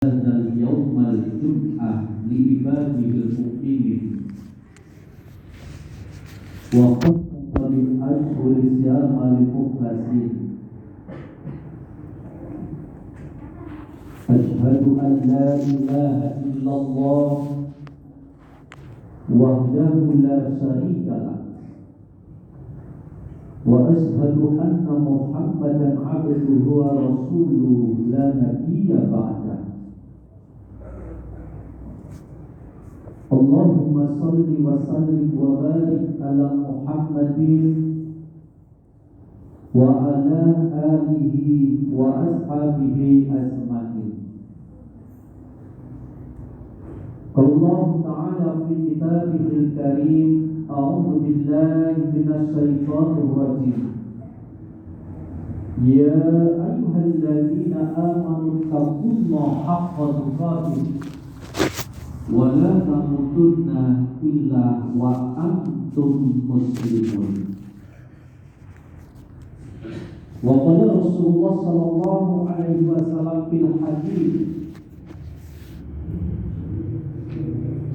Hadzal yaumal jum'ah li ibadihil mu'minin wa qadda bil ashhuri siyama lil mukhlasin. Asyhadu an la ilaha illallah wahdahu la syarika lah wa asyhadu anna Muhammadan abduhu wa rasuluhu la nabiyya ba'dah. Allahumma salli wa sallim wa barik ala Muhammadin wa ala alihi wa ashabihi ajma'in. Allah Ta'ala fi kitabihil karim, a'udzu billahi minasy syaithanir rajim. Ya ayyuhalladzina amanu taqullaha haqqa tuqatih wa la tamutunna illa wa antum muslimun. Wa qala Rasulullah sallallahu alaihi wasallam fil hadits,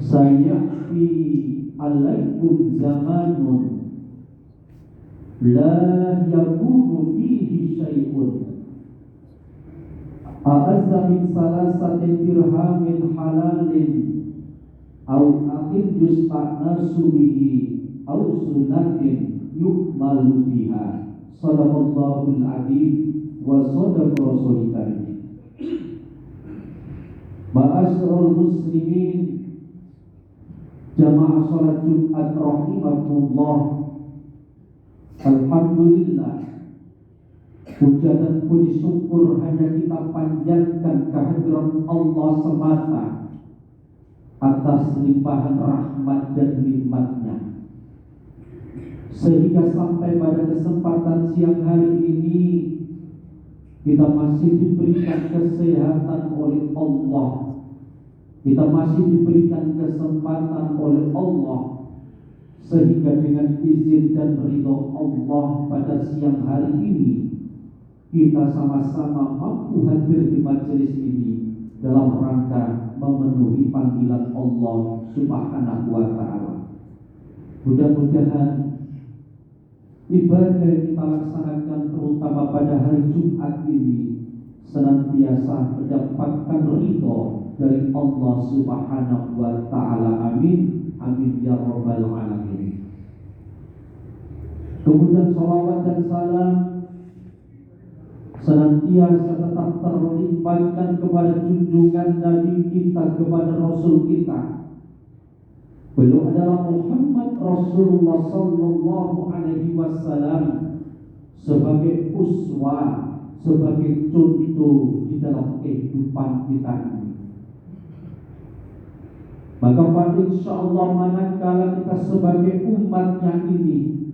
sayati alaikum zamanun la yakunu fihi syai'un a'azza min salasatin dirhamin halalin au akhir yusta'nasu bihi au sunatin yukmalu biha. Sadaqallahul adzim wa sadaqa rasulul karim. Ma'asyiral muslimin, jamaah salat Jumat rahimakumullah. Alhamdulillah, puja dan puji syukur hanya kita panjatkan kehadirat Allah semata atas limpahan rahmat dan nikmatnya, sehingga sampai pada kesempatan siang hari ini kita masih diberikan kesehatan oleh Allah, kita masih diberikan kesempatan oleh Allah, sehingga dengan izin dan ridho Allah pada siang hari ini kita sama-sama mampu hadir di majelis ini dalam rangka memenuhi panggilan Allah Subhanahu wa ta'ala. Mudah-mudahan ibadah yang kita laksanakan terutama pada hari Jumat ini senantiasa mendapatkan ridho dari Allah Subhanahu wa ta'ala. Amin, amin ya rabbal alamin. Kemudian salawat dan salam senantiasa tetap terlimpahkan kepada junjungan Nabi kita, kepada Rasul kita. Beliau adalah Muhammad Rasulullah sallallahu alaihi wasallam, sebagai uswah, sebagai contoh di dalam kehidupan kita ini. Maka insyaallah manakala kita sebagai umatnya ini,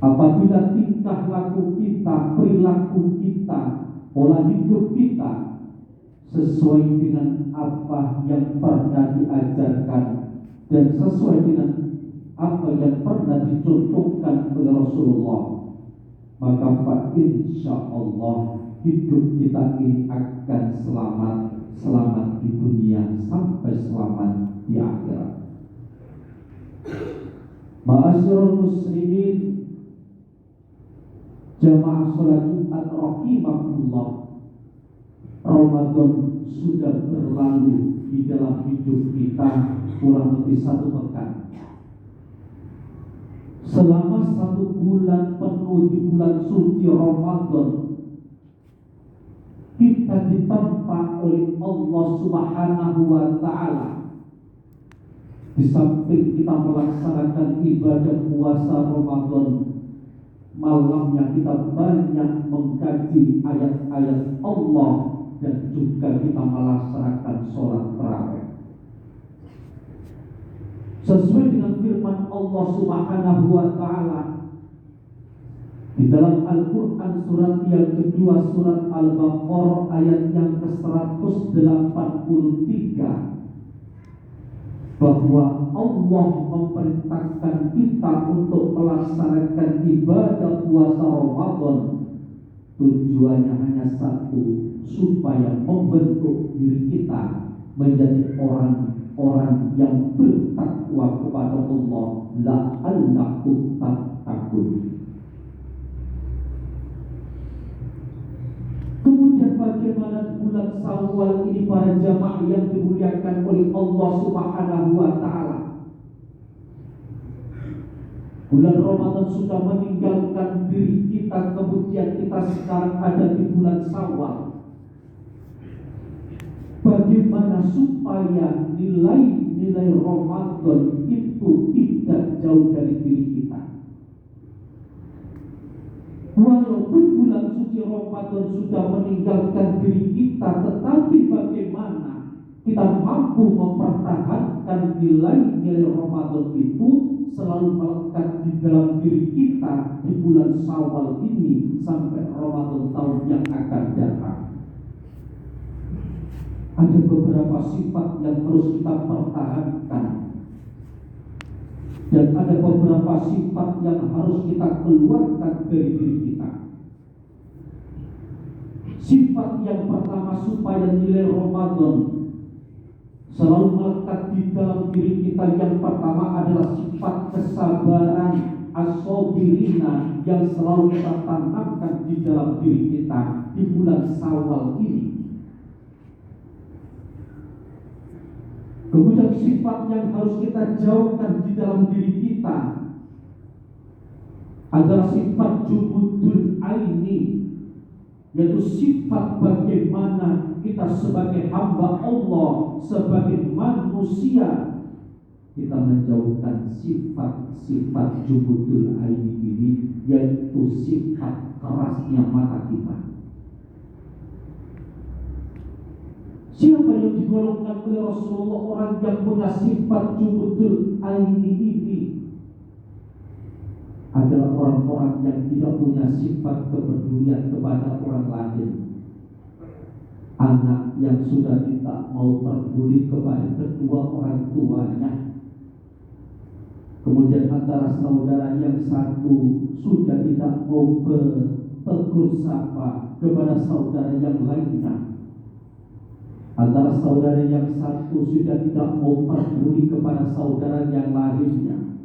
apabila tingkah laku kita, perilaku kita, pola hidup kita sesuai dengan apa yang pernah diajarkan dan sesuai dengan apa yang pernah dicontohkan oleh Rasulullah, maka insyaallah hidup kita ini akan selamat di dunia sampai selamat di akhirat. Ma'asyiral muslimin, jamaah salat Jumat rahimakumullah, Ramadan sudah berlalu di dalam hidup kita kurang lebih 1 pekan. Selama 1 bulan penuh di bulan suci Ramadan, kita ditempa oleh Allah Subhanahu wa ta'ala. Di samping kita melaksanakan ibadah puasa Ramadan, malamnya kita banyak mengkaji ayat-ayat Allah dan juga kita melaksanakan sholat tarawih. Sesuai dengan firman Allah Subhanahu wa ta'ala di dalam Al-Quran surat yang kedua, surat Al-Baqarah ayat yang ke-183, bahwa Allah memerintahkan kita untuk melaksanakan ibadah puasa Ramadan tujuannya hanya satu, supaya membentuk diri kita menjadi orang-orang yang bertakwa kepada Allah, la'allakum tattaqun. Kemudian bagaimana bulan Syawal ini para jamaah yang dimuliakan oleh Allah Subhanahu wa taala? Bulan Ramadan sudah meninggalkan diri kita, kemudian kita sekarang ada di bulan Syawal. Bagaimana supaya nilai-nilai Ramadan itu tidak jauh dari diri kita? Walaupun bulan suci Ramadan sudah meninggalkan diri kita, tetapi bagaimana kita mampu mempertahankan nilai-nilai Ramadan itu selalu melekat di dalam diri kita di bulan Syawal ini sampai Ramadan tahun yang akan datang. Ada beberapa sifat yang harus kita pertahankan, dan ada beberapa sifat yang harus kita keluarkan dari diri kita. Sifat yang pertama supaya nilai Ramadan selalu melekat di dalam diri kita, yang pertama adalah sifat kesabaran as-sabirina yang selalu kita tanamkan di dalam diri kita di bulan Syawal ini. Kemudian sifat yang harus kita jauhkan di dalam diri kita adalah sifat jubudul aini, yaitu sifat bagaimana kita sebagai hamba Allah, sebagai manusia, kita menjauhkan sifat-sifat jubudul aini ini, yaitu sifat kerasnya mata kita. Siapa yang digolongkan oleh Rasulullah orang yang punya sifat jubudul aini ini? Adalah orang-orang yang tidak punya sifat kepedulian kepada orang lain. Anak yang sudah tidak mau peduli kepada kedua orang tuanya. Kemudian antara saudara yang satu sudah tidak mau bertegur sapa kepada saudara yang lainnya. Antara saudara yang satu sudah tidak mau peduli kepada saudara yang lainnya.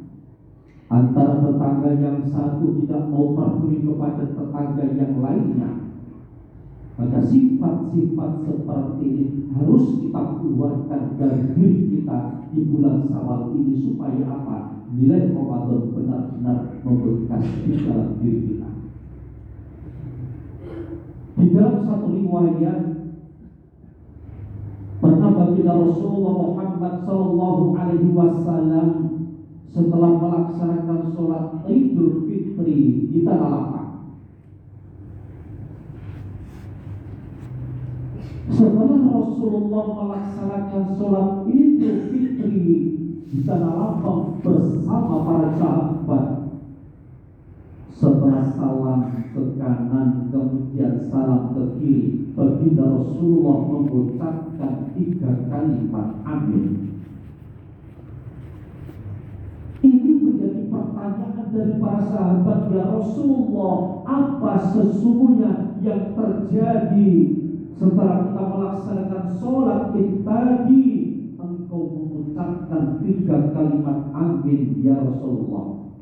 Antara tetangga yang satu tidak mau peduli kepada tetangga yang lainnya. Maka sifat-sifat seperti ini harus kita keluarkan dari diri kita di bulan Syawal ini, supaya apa? Nilai Ramadan benar-benar membekas di dalam diri kita. Di dalam satu riwayat, pernah baginda Rasulullah Muhammad sallallahu alaihi wasallam setelah melaksanakan sholat Idul Fitri di tanah lapang. Setelah Rasulullah melaksanakan sholat Idul Fitri di tanah lapang bersama para sahabat, setelah salam ke kanan kemudian salam ke kiri, baginda Rasulullah mengucapkan 3 kalimat amin. Ini menjadi pertanyaan dari para sahabat, ya Rasulullah, apa sesungguhnya yang terjadi setelah kita melaksanakan sholat Id tadi? Engkau mengucapkan 3 kalimat amin ya Rasulullah.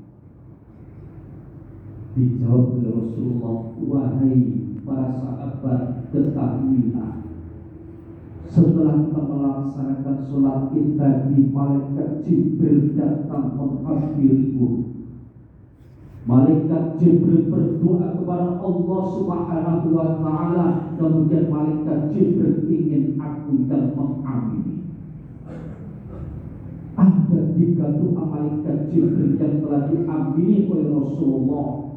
Dijawab oleh Rasulullah, wahai para sahabat, ketahuilah, setelah kita melaksanakan sholat Id tadi, malaikat Jibril datang menghampiriku. Malaikat Jibril berdoa kepada Allah Subhanahu wa taala, kemudian malaikat Jibril ingin aku yang mengamini. Ada 3 doa malaikat Jibril yang telah diamini oleh Rasulullah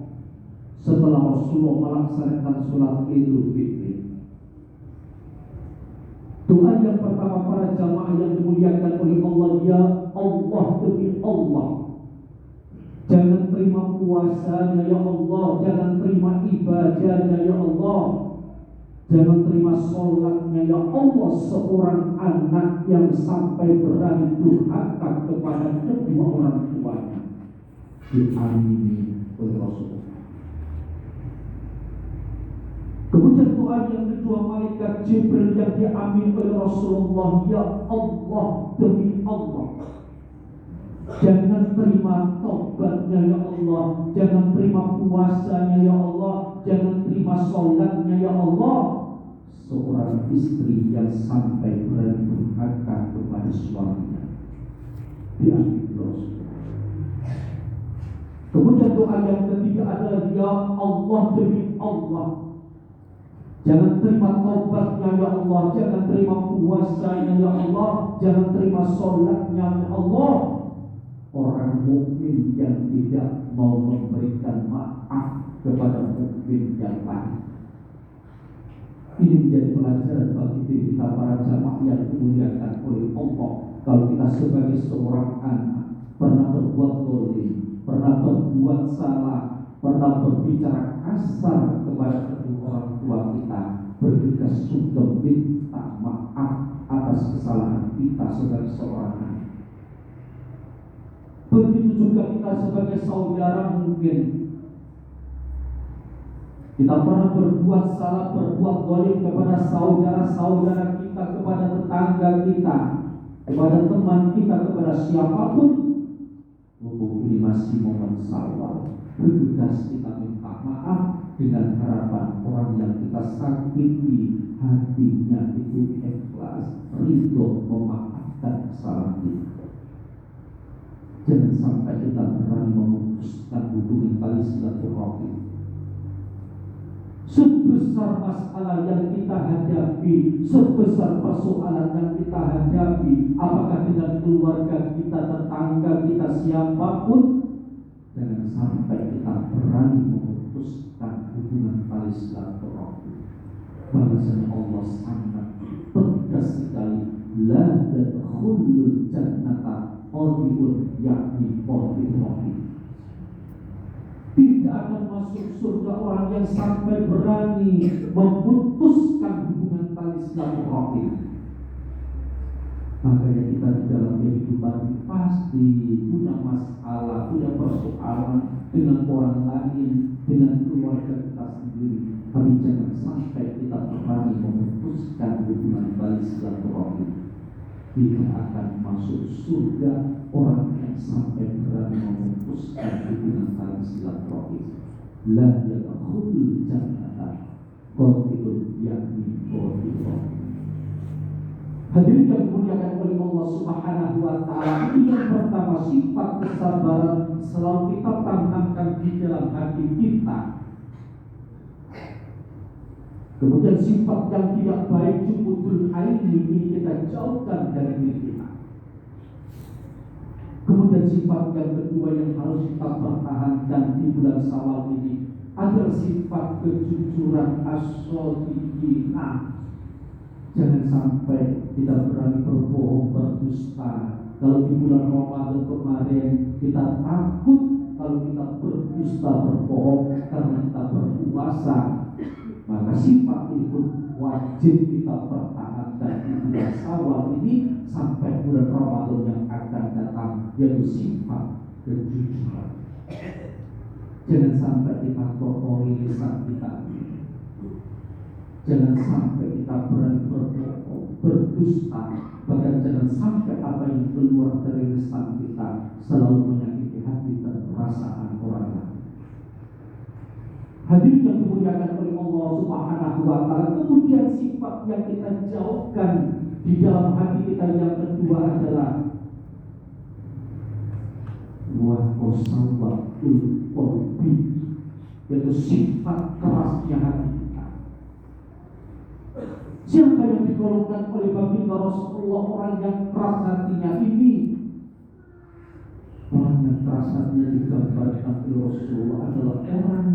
setelah Rasulullah melaksanakan sholat Idul Fitri. Doa yang pertama para jamaah yang dimuliakan oleh Allah, ya Allah, demi Allah, jangan terima puasanya ya Allah, jangan terima ibadahnya ya Allah, jangan terima sholatnya ya Allah seorang anak yang sampai berani durhaka kepada kedua orang tuanya. Diamini oleh Rasulullah. Kemudian doa yang kedua malaikat Jibril yang diamin oleh Rasulullah, ya Allah, demi Allah, jangan terima taubatnya ya Allah, jangan terima puasanya ya Allah, jangan terima sholatnya ya Allah, seorang istri yang sampai berani durhaka kepada suaminya, diamin Rasul. Kemudian doa yang ketiga adalah ya Allah, demi Allah, jangan terima taubatnya ya Allah, jangan terima puasanya ya Allah, jangan terima sholatnya ya Allah, orang mukmin yang tidak mau memberikan maaf kepada mukmin yang lain. Ini menjadi pelajaran bagi diri kita para jamaah yang dimuliakan oleh Allah. Kalau kita sebagai seorang anak pernah berbuat dolim, pernah berbuat salah, pernah berbicara kasar kepada kedua orang tua kita, bergegas untuk minta maaf atas kesalahan kita sebagai seorang anak. Begitu juga kita sebagai saudara, mungkin kita pernah berbuat salah, berbuat dolim kepada saudara-saudara kita, kepada tetangga kita, kepada teman kita, kepada siapapun. Mumpung ini masih momen sabar, bergegas kita minta maaf dengan harapan orang yang kita sakiti hatinya itu ikhlas, ridho memaafkan kesalahan kita. Jangan sampai kita berani memutuskan hubungan tali silaturahmi. Sebesar masalah yang kita hadapi, sebesar persoalan yang kita hadapi, apakah dengan keluarga kita, tetangga kita, siapapun, jangan sampai kita berani memutuskan hubungan tali silaturahmi. Bahasanya Allah sangat tegas sekali, la tadkhulul jannata qadiun, yakni qadiun. Tidak akan masuk surga orang yang sampai berani memutuskan hubungan tali silaturahmi. Makanya kita di dalam kehidupan pasti punya masalah, punya persoalan dengan orang lain, dengan keluarga kita sendiri. Tapi jangan sampai kita berani memutuskan hubungan tali silaturahmi. Tidak akan masuk surga orang yang sampai berani memutuskan hubungan tali silaturahmi. La yadkhulul jannata qati'un, yakni qati'un. Hadirin yang dimuliakan oleh Allah Subhanahu wa taala, ini yang pertama, sifat kesabaran selalu kita tanamkan di dalam hati kita. Kemudian sifat yang tidak baik, jumudul haini, ini kita jauhkan dari diri kita. Kemudian sifat yang kedua yang harus kita pertahankan di bulan Syawal ini adalah sifat kejujuran as-shadiqina. Jangan sampai kita berani berbohong, berdusta. Kalau di bulan Ramadan kemarin kita takut kalau kita berdusta, berbohong karena kita berpuasa, maka sifat ini pun wajib kita pertahankan di bulan Syawal ini sampai bulan Ramadan yang akan datang, yaitu sifat kejujuran. Jangan sampai kita kotori lisan kita. Jangan sampai kita berani berbohong, berdusta. Bahkan jangan sampai apa yang keluar dari lisan kita selalu menyakiti hati dan perasaan orang lain. Hadirin yang dimuliakan oleh Allah Subhanahu wa taala. Kemudian sifat yang kita jauhkan di dalam hati kita yang kedua adalah wa qasawatul qalbi, yaitu sifat kerasnya hati kita. Siapa yang digolongkan oleh baginda Rasulullah orang yang keras hatinya ini? Orang yang keras hatinya digambarkan oleh Rasulullah adalah orang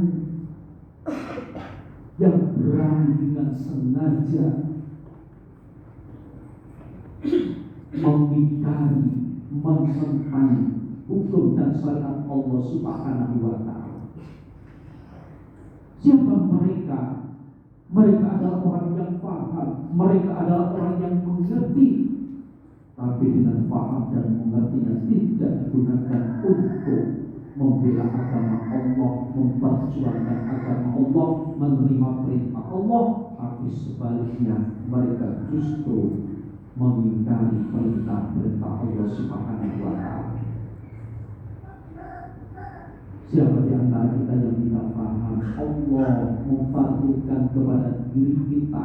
yang berani dengan sengaja mengingkari, menentang hukum dan syariat Allah Subhanahu wa taala. Siapa mereka? Mereka adalah orang yang paham, mereka adalah orang yang mengerti, tapi dengan paham dan mengertinya tidak digunakan untuk membela agama Allah, memperjuangkan agama Allah, menerima perintah Allah, tapi sebaliknya mereka justru mengingkari perintah-perintah Allah Subhanahu wa Ta'ala. Siapa di antara kita yang tidak paham Allah memfardukan kepada diri kita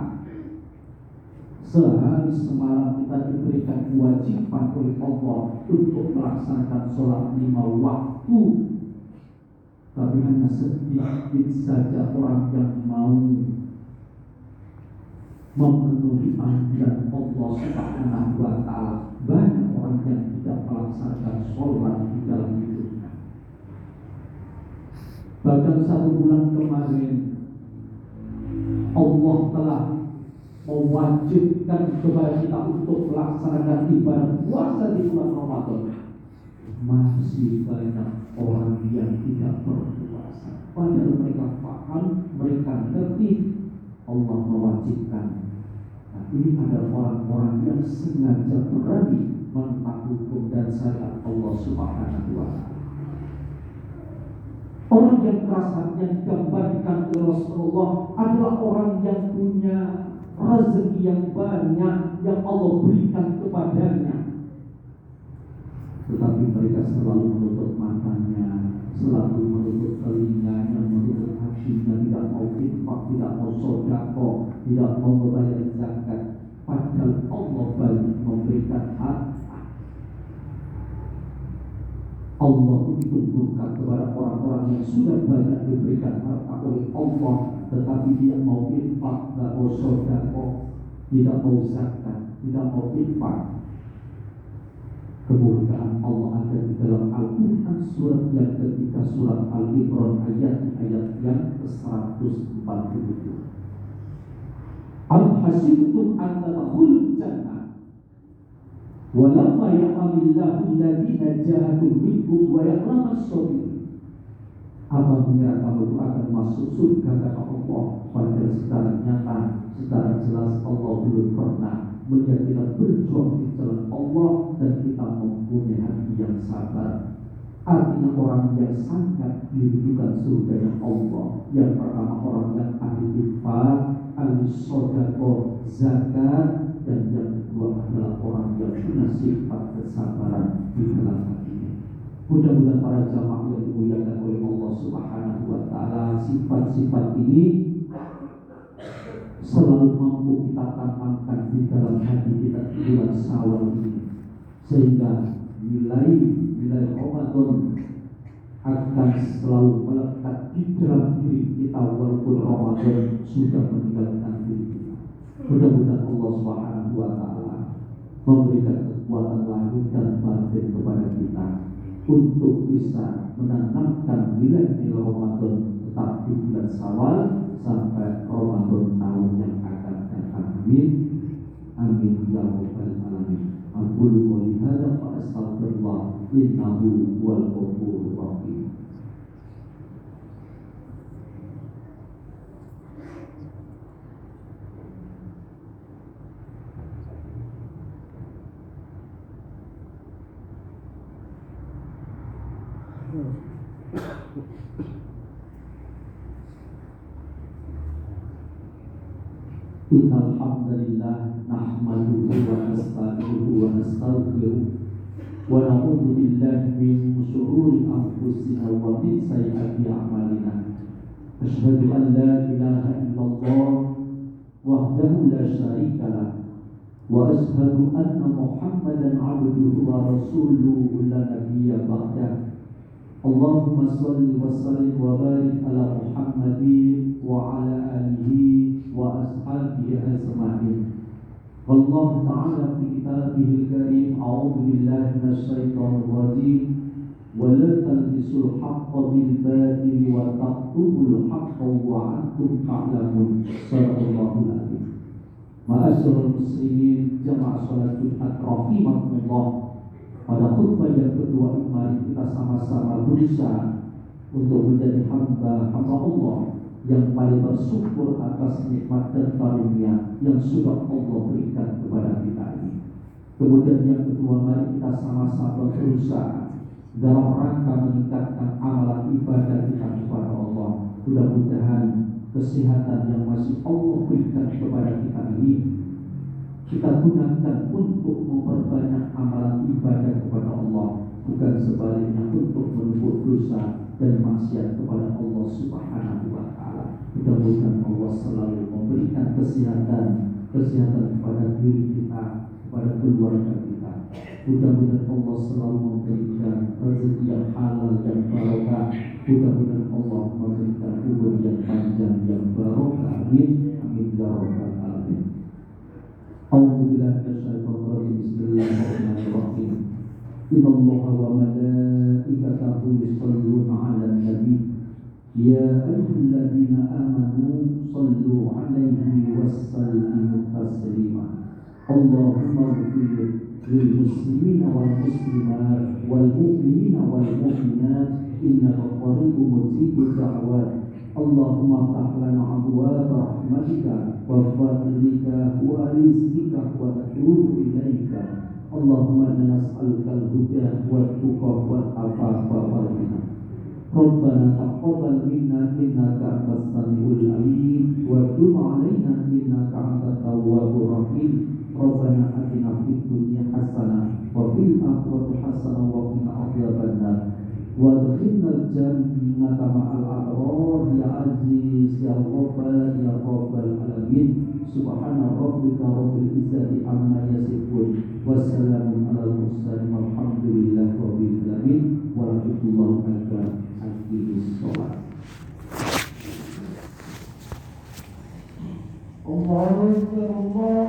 sehari semalam kita diberikan kewajiban oleh Allah untuk melaksanakan sholat 5 waktu, tapi hanya sedikit saja orang yang mau memenuhi panggilan Allah Subhanahu wa Ta'ala. Banyak orang yang tidak melaksanakan sholat di dalam hidupnya. Bahkan 1 bulan kemarin Allah telah mewajibkan kepada kita untuk melaksanakan ibadah puasa di bulan Ramadan. Masih banyak orang yang tidak berpuasa, padahal mereka paham, mereka ngerti Allah mewajibkan. Nah, ini adalah orang-orang yang sengaja berani menentang hukum dan syariat Allah Subhanahu wa Ta'ala. Orang yang keras hati yang digambarkan oleh Rasulullah adalah orang yang punya rezeki yang banyak yang Allah berikan kepadanya, tetapi mereka selalu menutup matanya, selalu menutup telinganya, menutup hatinya, tidak mau infak, tidak mau sedekah, tidak mau membayar zakat, padahal Allah banyak memberikan harta. Allah itu bukan kepada orang-orang yang sudah banyak diberikan harta oleh Allah, tetapi dia mau infak, tidak mau sedekah, tidak mau zakat, tidak mau infak. Kemurkaan Allah ada di dalam Al-Quran surat yang ketiga, surat Al-Imran ayat yang ke-147. Am-hasibtum an tadkhulul jannah walamma ya'lamillahu alladziina jahadu minkum wa ya'lamas sabirin. Apa mengira kamu akan masuk surga kata Allah, padahal secara nyata, secara jelas Allah belum pernah melihat kita berjuang di jalan Allah dan kita mempunyai hati yang sabar. Artinya orang yang sangat dirindukan surganya Allah, yang pertama orang yang ahli infak, ahli sedekah, zakat, dan yang kedua adalah orang yang punya sifat kesabaran di dalam hatinya. Mudah-mudahan para jamaah yang dimuliakan oleh Allah Subhanahu wa Ta'ala, sifat-sifat ini selalu mampu kita tanamkan di dalam hati kita di bulan Syawal ini, sehingga nilai Ramadan akan selalu melekat di dalam diri kita walaupun Ramadan sudah meninggalkan diri kita. Mudah-mudahan Allah Subhanahu wa Ta'ala memberikan kekuatan lahir dan batin kepada kita untuk bisa menanamkan nilai-nilai Ramadan tetap di bulan Syawal sampai Ramadan tahun yang akan datang. Amin. Amin ya rabbal alamin. Aqulu qouli hadza fa astaghfirullah innahu huwal ghafurur rahim. Innal hamdalillah nahmaduhu wa nasta'inuhu wa nastaghfiruh wa na'udzu billahi min shururi anfusina wa min sayyiati a'malina. Asyhadu an la ilaha illallah wahdahu la syarika lah wa asyhadu anna Muhammadan 'abduhu wa rasuluhu la nabiyya ba'dah. Allahumma shalli wa sallim wa barik ala Muhammadin wa ala alihi wa ashabihi ajma'in. Wallahu ta'ala fi kitabihil karim, a'udzu billahi minasyaitonir rajim, wa la talbisul haqqo bil batili wa taqtulul haqqo wa antum ta'lamun. Shadaqallahul azim. Ma'asyiral muslimin, jamaah salat Jumat rahimakumullah. Pada khutbah yang kedua ini mari kita sama-sama berusaha untuk menjadi hamba Allah yang paling bersyukur atas nikmat dan karunia yang sudah Allah berikan kepada kita ini. Kemudian yang kedua, mari kita sama-sama berusaha dalam rangka meningkatkan amalan ibadah kita kepada Allah. Mudah-mudahan kesehatan yang masih Allah berikan kepada kita ini kita gunakan untuk memperbanyak amalan ibadah kepada Allah, bukan sebaliknya untuk menumpuk dosa dan maksiat kepada Allah Subhanahu wa Ta'ala. Mudah-mudahan Allah selalu memberikan kesehatan kepada diri kita, kepada keluarga kita. Mudah-mudahan Allah selalu memberikan rezeki yang halal yang barokah. Mudah-mudahan Allah memberikan umur yang panjang yang barokah. Amin ya rabbal alamin. Alhamdulillah, bismillahirrahmanirrahim. Innallaha wa malaikatahu yusholluna 'alan nabi. Ya ayyuhalladzina amanu shallu 'alaihi wassallimu taslima. Allahumma ighfir lil muslimina wal muslimat wal mu'minina wal mu'minat innaka qaribun mujibud da'wat. Allahumma ftah lana abwaaba rahmatika wa fadlika wa rizqika wa natubu ilaika. Allahumma inna nas'aluka al-huda wa tuqa wa afafa wal ghina. Rabbana taqabbal minna innaka antas samiul alim wa tub 'alaina innaka antat tawwabur rahim. Rabbana atina fid dunya hasanah wa fil akhirati hasanah wa qina adzabannar. Wa adkhilna al-jannata ma'al abrar ya aziz ya rabbal alamin. Subhana rabbika rabbil izzati amma yasifun wa salamun alal mursalin walhamdulillahi rabbil alamin. Wa rahmatullahi wa barakatuh. Allahu Akbar.